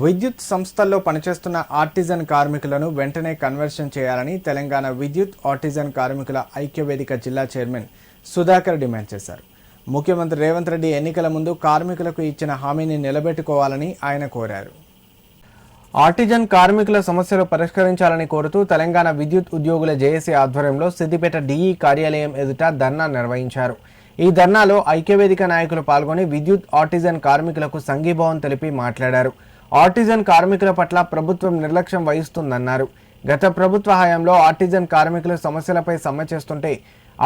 విద్యుత్ సంస్థల్లో పనిచేస్తున్న ఆర్టిజన్ కార్మికులను వెంటనే కన్వర్షన్ చేయాలని తెలంగాణ విద్యుత్ ఆర్టిజన్ కార్మికుల ఐక్యవేదిక జిల్లా చైర్మన్ సుధాకర్ డిమాండ్ చేశారు. ముఖ్యమంత్రి రేవంత్ రెడ్డి ఎన్నికల ముందు కార్మికులకు ఇచ్చిన హామీని నిలబెట్టుకోవాలని ఆయన కోరారు. ఆర్టిజన్ కార్మికుల సమస్యలు పరిష్కరించాలని కోరుతూ తెలంగాణ విద్యుత్ ఉద్యోగుల జేఏసీ ఆధ్వర్యంలో సిద్దిపేట డిఈ కార్యాలయం ఎదుట ధర్నా నిర్వహించారు. ఈ ధర్నాలో ఐక్యవేదిక నాయకులు పాల్గొని విద్యుత్ ఆర్టిజన్ కార్మికులకు సంఘీభావం తెలిపి మాట్లాడారు. ఆర్టిజన్ కార్మికుల పట్ల ప్రభుత్వం నిర్లక్ష్యం వహిస్తుందన్నారు. గత ప్రభుత్వ హయాంలో ఆర్టిజన్ కార్మికుల సమస్యలపై సమ్మె చేస్తుంటే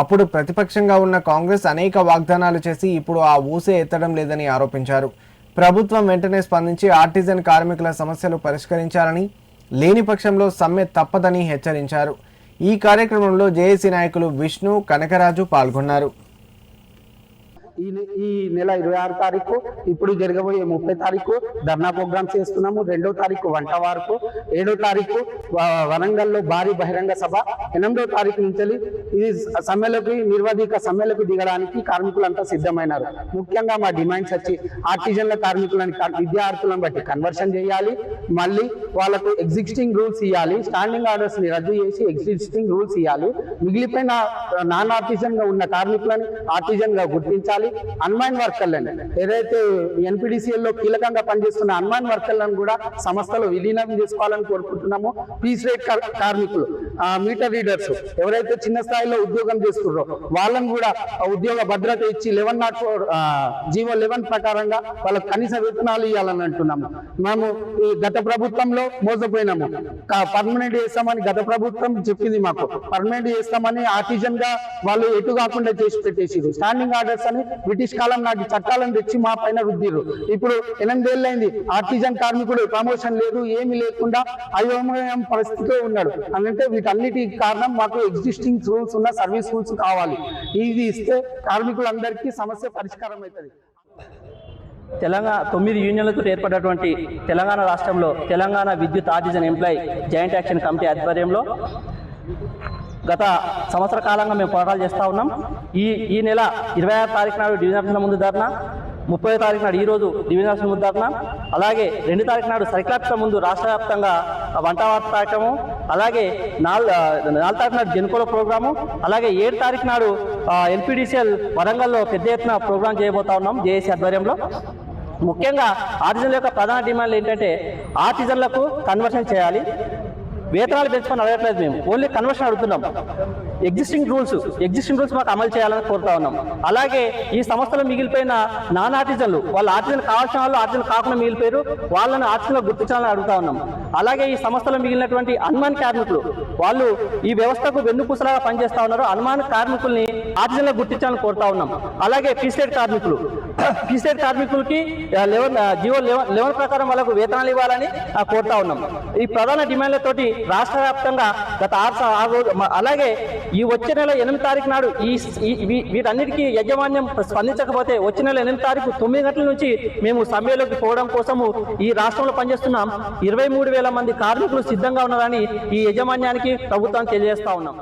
అప్పుడు ప్రతిపక్షంగా ఉన్న కాంగ్రెస్ అనేక వాగ్దానాలు చేసి ఇప్పుడు ఆ ఊసే ఎత్తడం లేదని ఆరోపించారు. ప్రభుత్వం వెంటనే స్పందించి ఆర్టిజన్ కార్మికుల సమస్యలు పరిష్కరించాలని, లేని పక్షంలో సమ్మె తప్పదని హెచ్చరించారు. ఈ కార్యక్రమంలో జేఏసీ నాయకులు విష్ణు, కనకరాజు పాల్గొన్నారు. ఈ నెల 26 తారీఖు ఇప్పుడు జరగబోయే 30 తారీఖు ధర్నా ప్రోగ్రామ్స్ చేస్తున్నాము. 2వ తారీఖు వంట వారకు, 7వ తారీఖు వరంగల్లో భారీ బహిరంగ సభ, 8వ తారీఖు నుంచి ఇది సమ్మెలకు నిర్వాధిక సమ్మెలకు దిగడానికి కార్మికులంతా సిద్ధమైనారు. ముఖ్యంగా మా డిమాండ్స్ వచ్చి ఆర్టిజన్ల కార్మికులని విద్యార్థులను బట్టి కన్వర్షన్ చేయాలి, మళ్ళీ వాళ్ళకు ఎగ్జిస్టింగ్ రూల్స్ ఇవ్వాలి, స్టాండింగ్ ఆర్డర్స్ ని రద్దు చేసి ఎగ్జిస్టింగ్ రూల్స్ ఇవ్వాలి, మిగిలిపోయిన నాన్ ఆర్టిజన్ గా ఉన్న కార్మికులని ఆర్టిజన్ గా గుర్తించాలి. అన్మైన్ వర్కర్లను ఏదైతే ఎన్పిడిసిఎల్ లో కీలకంగా పనిచేస్తున్న అన్మైన్ వర్కర్లను కూడా సంస్థలో విలీనం చేసుకోవాలని కోరుకుంటున్నాము. పీస్ రేట్ కార్మికులు, మీటర్ రీడర్స్ ఎవరైతే చిన్న స్థాయిలో ఉద్యోగం చేస్తున్నారో వాళ్ళని కూడా ఉద్యోగ భద్రత ఇచ్చి 1104 జీవో 11 ప్రకారంగా వాళ్ళకు కనీస వేతనాలు ఇవ్వాలని అంటున్నాము. మేము ఈ గత ప్రభుత్వంలో మోసపోయినాము. పర్మనెంట్ చేస్తామని గత ప్రభుత్వం చెప్పింది, మాకు పర్మనెంట్ చేస్తామని ఆర్టిజన్ గా వాళ్ళు ఎటు కాకుండా చేసి పెట్టేసిరు. స్టాండింగ్ ఆర్డర్స్ అని బ్రిటిష్ కాలం నాటి చట్టాలను తెచ్చి మా పైన రుద్దిరు. ఇప్పుడు 8 ఏళ్ళైంది ఆర్టిజన్ కార్మికుడు ప్రమోషన్ లేదు, ఏమి లేకుండా అయోమయం పరిస్థితిలో ఉన్నాడు. అంటే వీటన్నిటికి కారణం మాకు ఎగ్జిస్టింగ్ రూల్స్ ఉన్న సర్వీస్ రూల్స్ కావాలి. ఇది ఇస్తే కార్మికులందరికీ సమస్య పరిష్కారం అవుతుంది. తెలంగాణ 9 యూనియన్లతో ఏర్పడినటువంటి తెలంగాణ రాష్ట్రంలో తెలంగాణ విద్యుత్ artisan employee joint action committee ఆధ్వర్యంలో గత సంవత్సర కాలంగా మేము పోరాటాలు చేస్తూ ఉన్నాం. ఈ నెల 26 తారీఖు నాడు డివిజన్ ఆఫీసుల ముందు ధర్నా, 30వ తారీఖు నాడు ఈరోజు డివిజన్ ఆఫీసుల ముందు ధర్నా, అలాగే 2 తారీఖు నాడు సర్కిల్ ఆఫీసుల ముందు రాష్ట్ర వ్యాప్తంగా వంట వార్త కార్యక్రమం, అలాగే 4 తారీఖు నాడు జెన్కోలో ప్రోగ్రాము, అలాగే 7 తారీఖు నాడు ఎన్పిడిసిఎల్ వరంగల్లో పెద్ద ఎత్తున ప్రోగ్రాం చేయబోతా ఉన్నాం జేఏసీ ఆధ్వర్యంలో. ముఖ్యంగా ఆర్టిజన్ల యొక్క ప్రధాన డిమాండ్లు ఏంటంటే ఆర్టిజన్లకు కన్వర్షన్ చేయాలి. వేతనాలు పెంచుకొని అడగట్లేదు, మేము ఓన్లీ కన్వర్షన్ అడుగుతున్నాం. ఎగ్జిస్టింగ్ రూల్స్ మాకు అమలు చేయాలని కోరుతా ఉన్నాం. అలాగే ఈ సంస్థలో మిగిలిపోయిన నాన్ ఆర్టిజన్లు, వాళ్ళు ఆర్టిజన్ కావాల్సిన వాళ్ళు ఆర్టిజన్ కాకుండా మిగిలిపోయారు, వాళ్ళని ఆర్టిజన్లో గుర్తించాలని అడుగుతా ఉన్నాం. అలాగే ఈ సంస్థలో మిగిలినటువంటి అన్మాన్ కార్మికులు, వాళ్ళు ఈ వ్యవస్థకు వెన్నుపూసలాగా పనిచేస్తా ఉన్నారు. అన్మాన్ కార్మికుల్ని ఆర్టిజన్లో గుర్తించాలని కోరుతా ఉన్నాం. అలాగే పీస్టేట్ కార్మికులకి జీవో 11 ప్రకారం వాళ్ళకు వేతనాలు ఇవ్వాలని కోరుతా ఉన్నాం. ఈ ప్రధాన డిమాండ్లతోటి రాష్ట్ర వ్యాప్తంగా గత 6 రోజులు, అలాగే ఈ వచ్చే నెల 8 తారీఖు నాడు వీటన్నిటికీ యాజమాన్యం స్పందించకపోతే వచ్చే నెల 8 తారీఖు 9 గంటల నుంచి మేము సమ్మెలోకి పోవడం కోసము ఈ రాష్ట్రంలో పనిచేస్తున్న 23,000 మంది కార్మికులు సిద్ధంగా ఉన్నారని ఈ యాజమాన్యానికి ప్రభుత్వానికి తెలియజేస్తా ఉన్నాం.